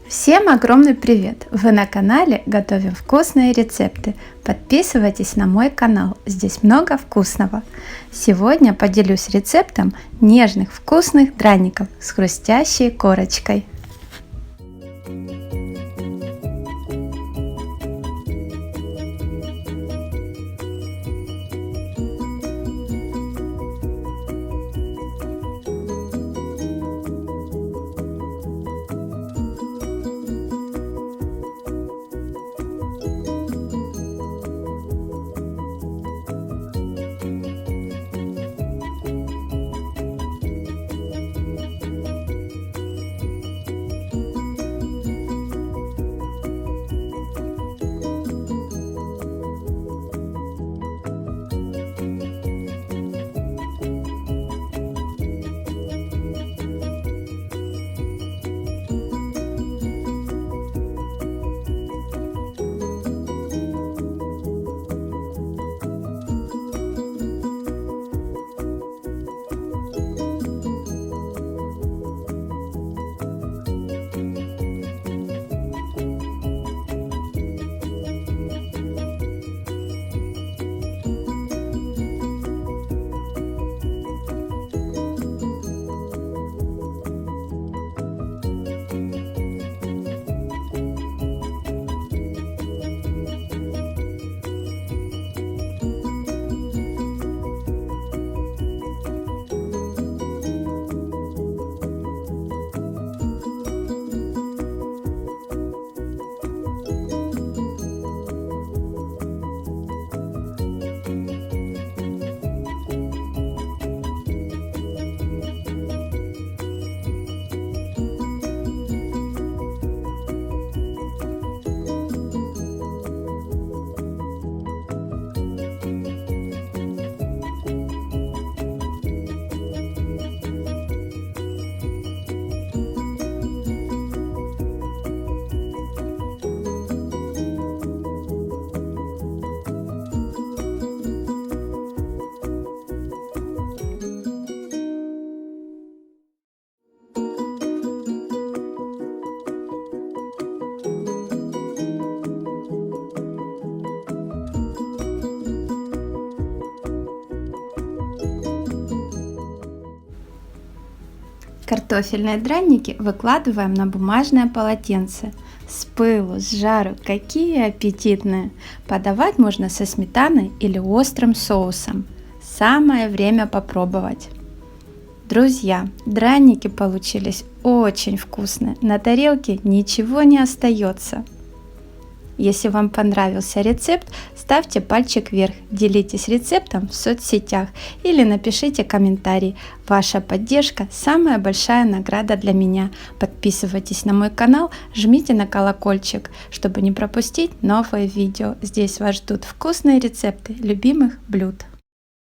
Всем огромный привет! Вы на канале Готовим вкусные рецепты. Подписывайтесь на мой канал, здесь много вкусного. Сегодня поделюсь рецептом нежных вкусных драников с хрустящей корочкой. Картофельные драники выкладываем на бумажное полотенце. С пылу, с жару, какие аппетитные! Подавать можно со сметаной или острым соусом. Самое время попробовать. Друзья, драники получились очень вкусные. На тарелке ничего не остается. Если вам понравился рецепт, ставьте пальчик вверх, делитесь рецептом в соцсетях или напишите комментарий. Ваша поддержка – самая большая награда для меня. Подписывайтесь на мой канал, жмите на колокольчик, чтобы не пропустить новые видео. Здесь вас ждут вкусные рецепты любимых блюд.